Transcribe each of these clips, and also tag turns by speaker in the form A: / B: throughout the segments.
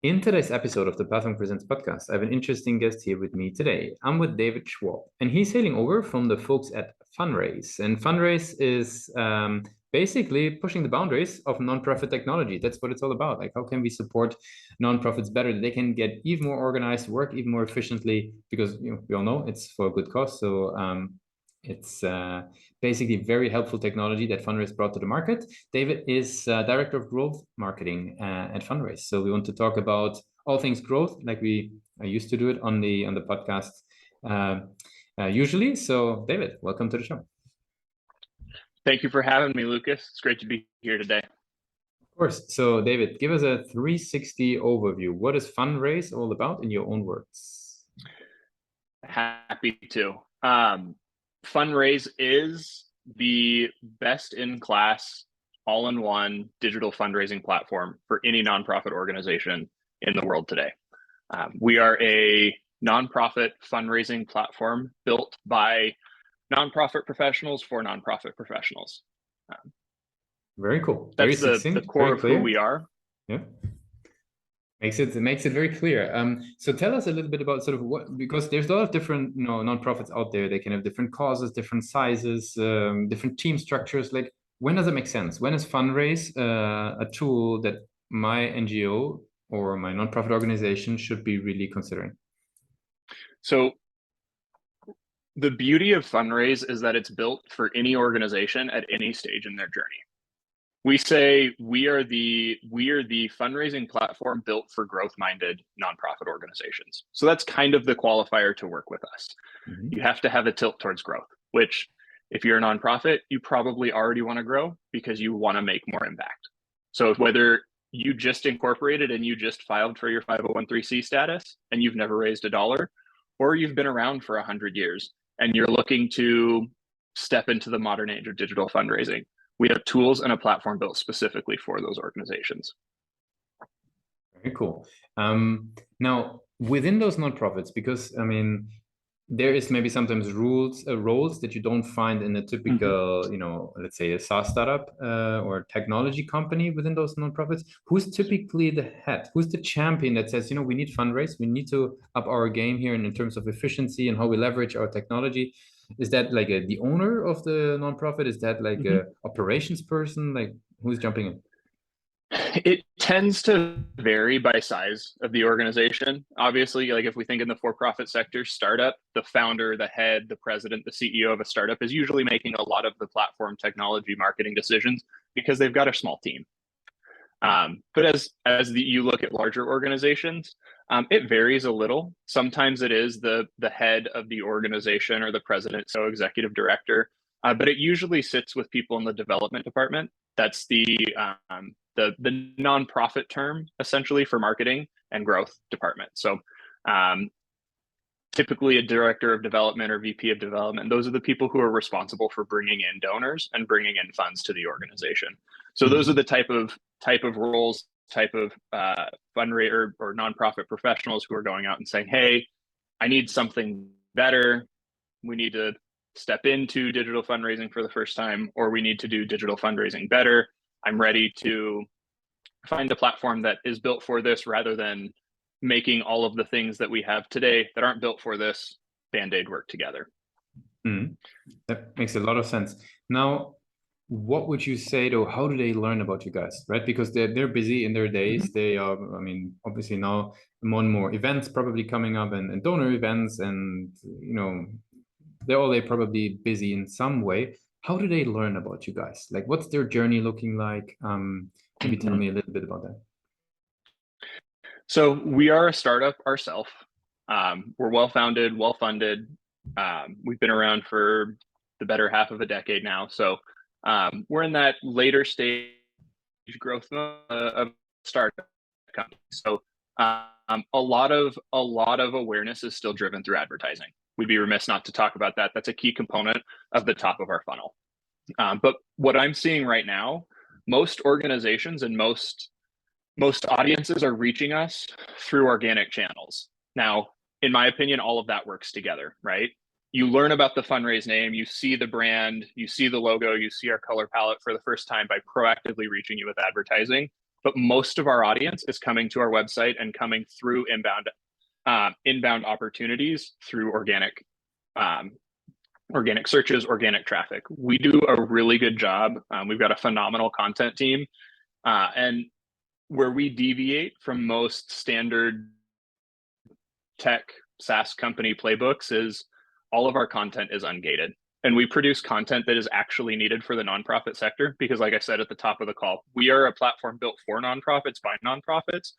A: In today's episode of the Platform Presents podcast, I have an interesting guest here with me today. I'm with David Schwab, and he's hailing over from the folks at Funraise. And Funraise is basically pushing the boundaries of nonprofit technology. That's what it's all about. Like, how can we support nonprofits better? They can get even more organized, work even more efficiently, because we all know it's for a good cause. So it's basically very helpful technology that Funraise brought to the market. David is Director of Growth Marketing at Funraise. So we want to talk about all things growth, like we used to do it on the podcast usually. So David, welcome to the show.
B: Thank you for having me, Lucas. It's great to be here today.
A: Of course. So David, give us a 360 overview. What is Funraise all about in your own words?
B: Happy to. Funraise is the best-in-class, all-in-one digital fundraising platform for any nonprofit organization in the world today. We are a nonprofit fundraising platform built by nonprofit professionals for nonprofit professionals.
A: Very cool.
B: That's
A: very
B: the core of who we are.
A: Yeah. Makes it very clear. So tell us a little bit about sort of what, because there's a lot of different nonprofits out there. They can have different causes, different sizes, different team structures. Like, when does it make sense? When is Funraise a tool that my NGO or my nonprofit organization should be really considering?
B: So the beauty of Funraise is that it's built for any organization at any stage in their journey. We say we are the fundraising platform built for growth-minded nonprofit organizations. So that's kind of the qualifier to work with us. Mm-hmm. You have to have a tilt towards growth, which if you're a nonprofit, you probably already want to grow because you want to make more impact. So whether you just incorporated and you just filed for your 501(c) status and you've never raised a dollar, or you've been around for 100 years and you're looking to step into the modern age of digital fundraising, we have tools and a platform built specifically for those organizations.
A: Very cool. Now, within those nonprofits, because I mean, there is maybe sometimes roles that you don't find in a typical, let's say a SaaS startup or technology company within those nonprofits. Who's typically the head? Who's the champion that says, we need Funraise, we need to up our game here in terms of efficiency and how we leverage our technology? Is that like the owner of the nonprofit? Is that like a operations person? Like, who's jumping in?
B: It tends to vary by size of the organization. Obviously, like if we think in the for-profit sector, startup, the founder, the head, the president, the CEO of a startup is usually making a lot of the platform technology marketing decisions because they've got a small team. But as you look at larger organizations, it varies a little. Sometimes it is the head of the organization or the president, so executive director, but it usually sits with people in the development department. That's the nonprofit term essentially for marketing and growth department. So typically a director of development or VP of development, those are the people who are responsible for bringing in donors and bringing in funds to the organization. So those are the type of roles, type of fundraiser or nonprofit professionals who are going out and saying, hey, I need something better. We need to step into digital fundraising for the first time, or we need to do digital fundraising better. I'm ready to find a platform that is built for this rather than making all of the things that we have today that aren't built for this Band-Aid work together.
A: That makes a lot of sense. Now, what would you say though? How do they learn about you guys, right? Because they're busy in their days. They are, I mean, obviously now more and more events probably coming up and donor events, and they're probably busy in some way. How do they learn about you guys? Like, what's their journey looking like? Maybe tell me a little bit about that.
B: So we are a startup ourselves. We're well-founded, well-funded. We've been around for the better half of a decade now. So we're in that later stage growth of startup company. So a lot of awareness is still driven through advertising. We'd be remiss not to talk about that. That's a key component of the top of our funnel. But what I'm seeing right now, most organizations and most audiences are reaching us through organic channels. Now, in my opinion, all of that works together, right? You learn about the Funraise name, you see the brand, you see the logo, you see our color palette for the first time by proactively reaching you with advertising. but most of our audience is coming to our website and coming through inbound opportunities through organic searches, organic traffic. We do a really good job. We've got a phenomenal content team, and where we deviate from most standard tech SaaS company playbooks is all of our content is ungated. And we produce content that is actually needed for the nonprofit sector, because like I said at the top of the call, we are a platform built for nonprofits by nonprofits.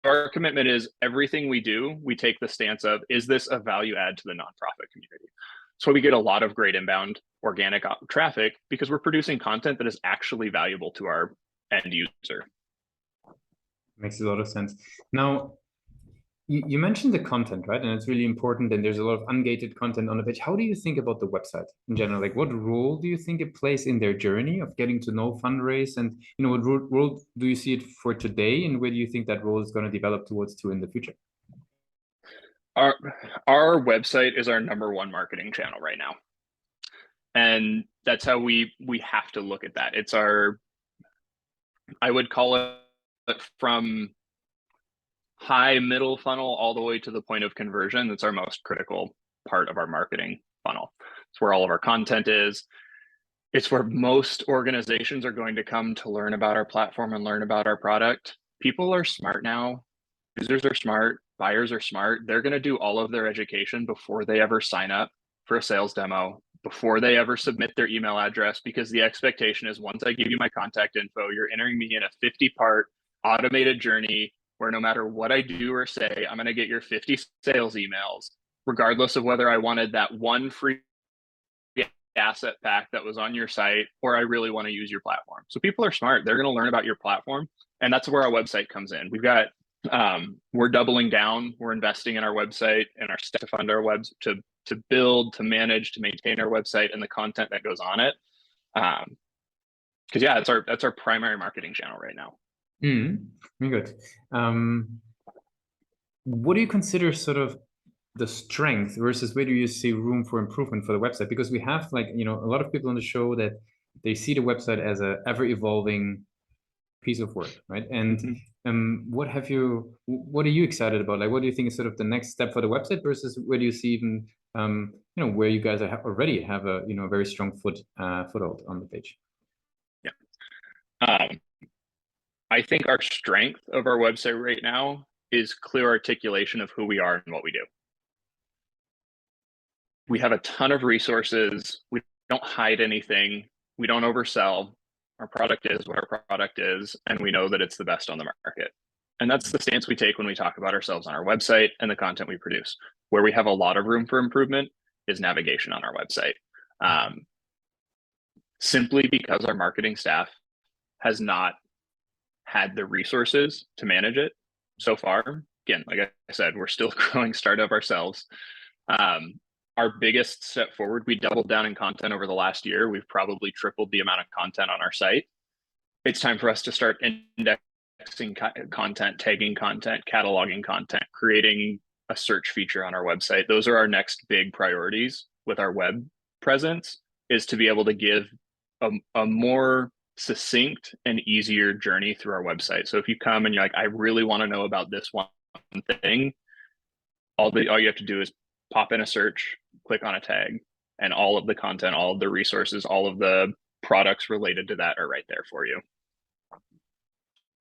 B: Our commitment is everything we do, we take the stance of, is this a value add to the nonprofit community? So we get a lot of great inbound organic traffic because we're producing content that is actually valuable to our end user.
A: Makes a lot of sense. Now, you mentioned the content, right? And it's really important. And there's a lot of ungated content on the page. How do you think about the website in general? Like, what role do you think it plays in their journey of getting to know Funraise? And, you know, what role do you see it for today? And where do you think that role is going to develop towards to in the future?
B: Our website is our #1 marketing channel right now. And that's how we have to look at that. It's our, I would call it from high middle funnel all the way to the point of conversion. That's our most critical part of our marketing funnel. It's where all of our content is. It's where most organizations are going to come to learn about our platform and learn about our product. People are smart now. Users are smart. Buyers are smart. They're going to do all of their education before they ever sign up for a sales demo, before they ever submit their email address, because the expectation is once I give you my contact info, you're entering me in a 50-part automated journey where no matter what I do or say, I'm going to get your 50 sales emails, regardless of whether I wanted that one free asset pack that was on your site or I really want to use your platform. So people are smart. They're going to learn about your platform. And that's where our website comes in. We've got, we're doubling down. We're investing in our website and our staff to fund our webs to build, to manage, to maintain our website and the content that goes on it. Because yeah, that's our primary marketing channel right now.
A: Very good. What do you consider sort of the strength versus where do you see room for improvement for the website? Because we have, like, you know, a lot of people on the show that they see the website as a ever evolving piece of work, right? And what are you excited about? Like, what do you think is sort of the next step for the website versus where do you see even, you know, where you guys already have a, you know, very strong foothold on the page?
B: Yeah. I think our strength of our website right now is clear articulation of who we are and what we do. We have a ton of resources. We don't hide anything. We don't oversell. Our product is what our product is, and we know that it's the best on the market. And that's the stance we take when we talk about ourselves on our website and the content we produce. Where we have a lot of room for improvement is navigation on our website. Simply because our marketing staff has not had the resources to manage it so far. Again, like I said, we're still a growing startup ourselves. Our biggest step forward, we doubled down in content over the last year. We've probably tripled the amount of content on our site. It's time for us to start indexing content, tagging content, cataloging content, creating a search feature on our website. Those are our next big priorities with our web presence, is to be able to give a more succinct and easier journey through our website. So if you come and you're like, I really want to know about this one thing, all you have to do is pop in a search, click on a tag, and all of the content, all of the resources, all of the products related to that are right there for you.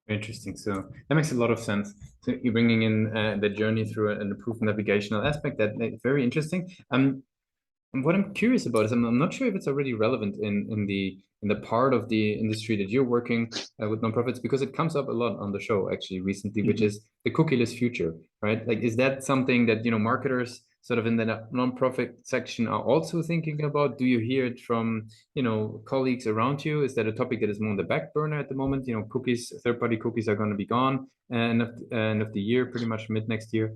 A: Interesting. So that makes a lot of sense. So you're bringing in the journey through an improved navigational aspect. That's very interesting. What I'm curious about is I'm not sure if it's already relevant in the part of the industry that you're working with nonprofits, because it comes up a lot on the show actually recently, which is the cookieless future, right? Like, is that something that, you know, marketers sort of in the nonprofit section are also thinking about? Do you hear it from, you know, colleagues around you? Is that a topic that is more on the back burner at the moment? You know, cookies, third-party cookies are going to be gone end of the year, pretty much mid next year.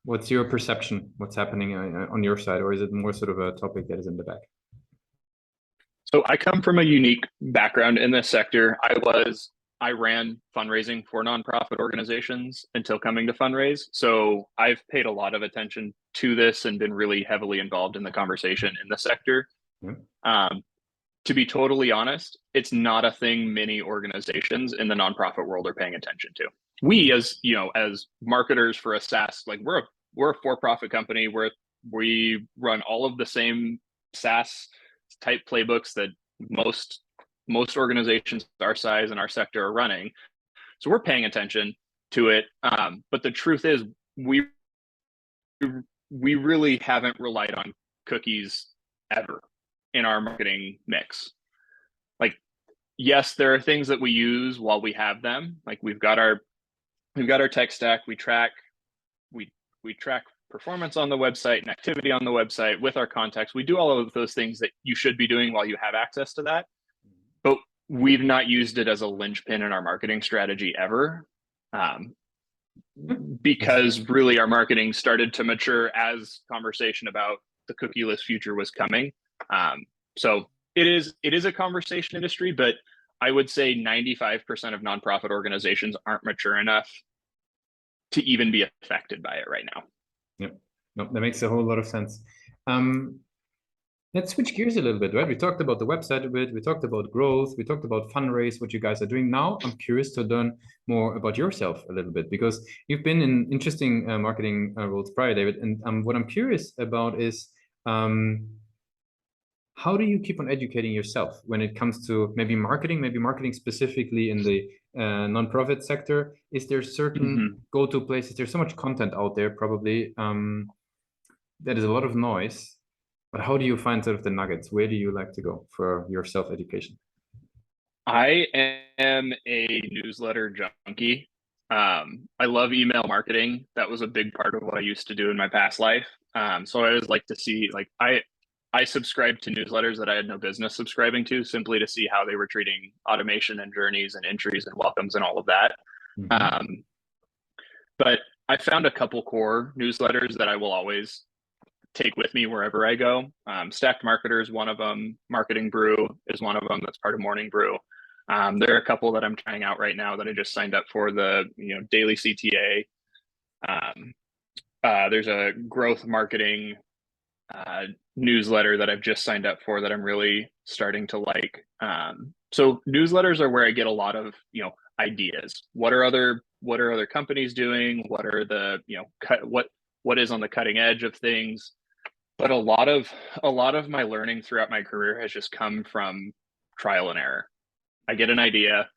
A: What's your perception? What's happening on your side, or is it more sort of a topic that is in the back?
B: So I come from a unique background in this sector. I ran fundraising for nonprofit organizations until coming to Funraise. So I've paid a lot of attention to this and been really heavily involved in the conversation in the sector. to be totally honest, it's not a thing many organizations in the nonprofit world are paying attention to. We, as as marketers for a SaaS, like we're a for-profit company. We run all of the same SaaS type playbooks that most organizations our size and our sector are running. So we're paying attention to it. But the truth is, we really haven't relied on cookies ever in our marketing mix. Like, yes, there are things that we use while we have them. Like we've got our tech stack. We track performance on the website and activity on the website with our contacts. We do all of those things that you should be doing while you have access to that. But we've not used it as a linchpin in our marketing strategy ever. Because really our marketing started to mature as conversation about the cookieless future was coming. So it is a conversation industry, but I would say 95% of nonprofit organizations aren't mature enough to even be affected by it right now.
A: Yep. No, that makes a whole lot of sense. Let's switch gears a little bit, right? We talked about the website a bit, we talked about growth, we talked about Funraise, what you guys are doing now. I'm curious to learn more about yourself a little bit, because you've been in interesting marketing roles prior, David. And what I'm curious about is, how do you keep on educating yourself when it comes to maybe marketing specifically in the nonprofit sector? Is there certain go-to places? There's so much content out there, probably. That is a lot of noise. But how do you find sort of the nuggets? Where do you like to go for your self-education?
B: I am a newsletter junkie. I love email marketing. That was a big part of what I used to do in my past life. So I always like to see, like, I subscribed to newsletters that I had no business subscribing to, simply to see how they were treating automation and journeys and entries and welcomes and all of that. But I found a couple core newsletters that I will always take with me wherever I go. Stacked Marketer is one of them. Marketing Brew is one of them. That's part of Morning Brew. There are a couple that I'm trying out right now that I just signed up for, the daily CTA. There's a growth marketing newsletter that I've just signed up for that I'm really starting to like. So newsletters are where I get a lot of ideas. What are other companies doing? What are the what is on the cutting edge of things? But a lot of my learning throughout my career has just come from trial and error. I get an idea,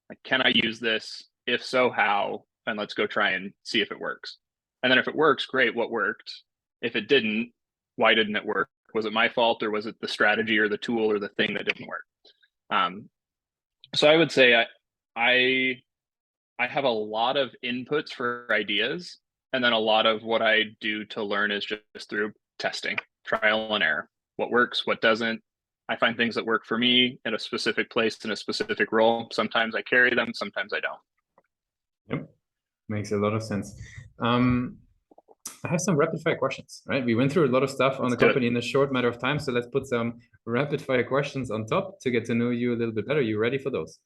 B: like, can I use this? If so, how? And let's go try and see if it works. And then if it works, great, what worked? If it didn't, why didn't it work? Was it my fault, or was it the strategy or the tool or the thing that didn't work? So I would say I have a lot of inputs for ideas, and then a lot of what I do to learn is just through testing, trial and error. What works, what doesn't. I find things that work for me in a specific place, in a specific role. Sometimes I carry them, sometimes I don't.
A: Yep, makes a lot of sense. I have some rapid fire questions, right? We went through a lot of stuff on the company in a short matter of time. So let's put some rapid fire questions on top to get to know you a little bit better. You ready for those?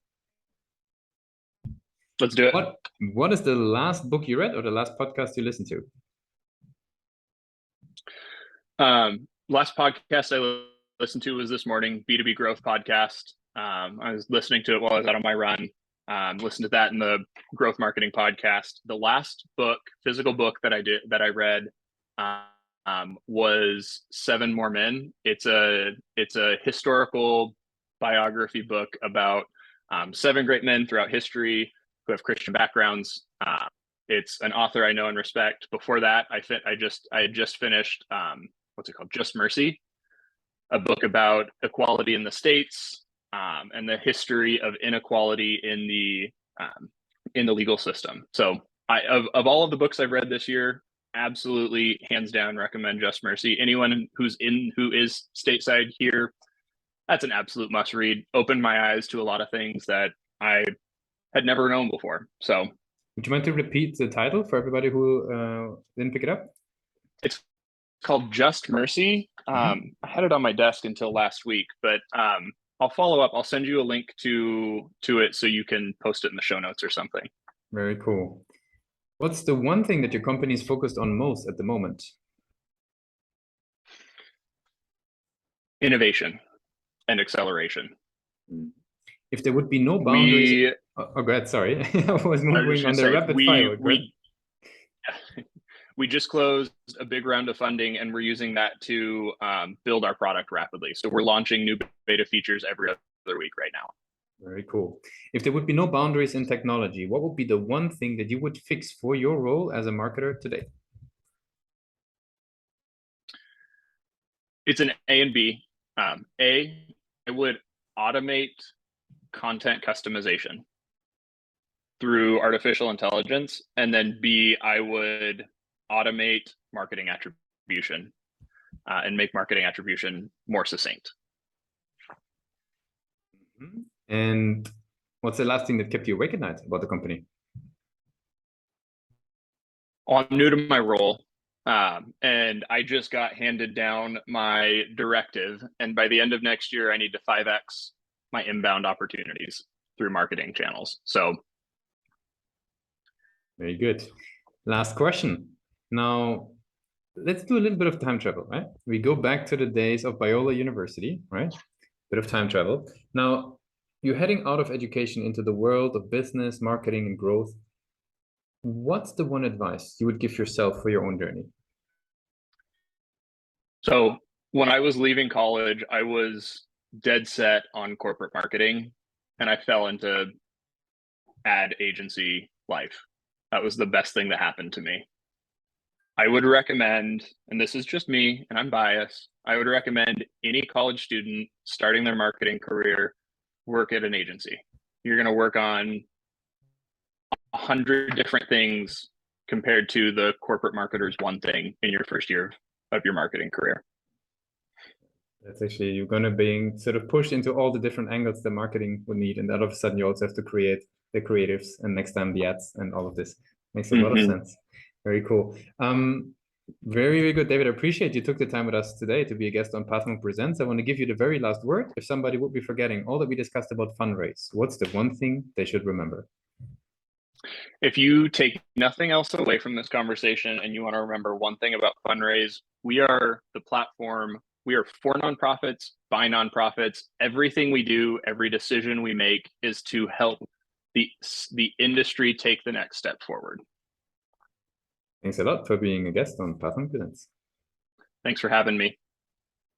B: Let's do it.
A: What is the last book you read or the last podcast you listened to?
B: Last podcast I listened to was this morning, B2B Growth Podcast. I was listening to it while I was out on my run. Listened to that in the Growth Marketing Podcast. The last physical book that I read was Seven More Men. It's a historical biography book about 7 great men throughout history who have Christian backgrounds. It's an author I know and respect. Before that, I had just finished what's it called? Just Mercy, a book about equality in the States and the history of inequality in the legal system. So of all of the books I've read this year, absolutely hands down recommend Just Mercy. Anyone who is stateside here, that's an absolute must read. Opened my eyes to a lot of things that I had never known before. So
A: would you mind to repeat the title for everybody who didn't pick it up?
B: It's called Just Mercy. I had it on my desk until last week, but I'll follow up. I'll send you a link to it so you can post it in the show notes or something.
A: Very cool. What's the one thing that your company is focused on most at the moment?
B: Innovation. and acceleration.
A: If there would be no boundaries, go ahead. Sorry, I was moving on the rapid fire.
B: We just closed a big round of funding, and we're using that to build our product rapidly. So we're launching new beta features every other week right now.
A: Very cool. If there would be no boundaries in technology, what would be the one thing that you would fix for your role as a marketer today?
B: It's an A and B. A, I would automate content customization through artificial intelligence. And then B, I would automate marketing attribution and make marketing attribution more succinct.
A: And what's the last thing that kept you awake at night about the company?
B: Well, I'm new to my role, and I just got handed down my directive. And by the end of next year, I need to 5x my inbound opportunities through marketing channels. So,
A: very good. Last question. Now, let's do a little bit of time travel, right? We go back to the days of Biola University, right? Bit of time travel. Now, you're heading out of education into the world of business, marketing, and growth. What's the one advice you would give yourself for your own journey?
B: So when I was leaving college, I was dead set on corporate marketing, and I fell into ad agency life. That was the best thing that happened to me. I would recommend, and this is just me, and I'm biased, I would recommend any college student starting their marketing career work at an agency. You're going to work on 100 different things compared to the corporate marketer's one thing in your first year of your marketing career.
A: That's actually, you're going to be sort of pushed into all the different angles the marketing would need. And all of a sudden you also have to create the creatives and next time the ads and all of this. Makes a lot of sense. Very cool. Very, very good, David. I appreciate you took the time with us today to be a guest on Pathmark Presents. I want to give you the very last word. If somebody would be forgetting all that we discussed about Funraise, what's the one thing they should remember?
B: If you take nothing else away from this conversation and you want to remember one thing about Funraise, we are the platform. We are for nonprofits, by nonprofits. Everything we do, every decision we make is to help the industry take the next step forward.
A: Thanks a lot for being a guest on Pathmark Presents.
B: Thanks for having me.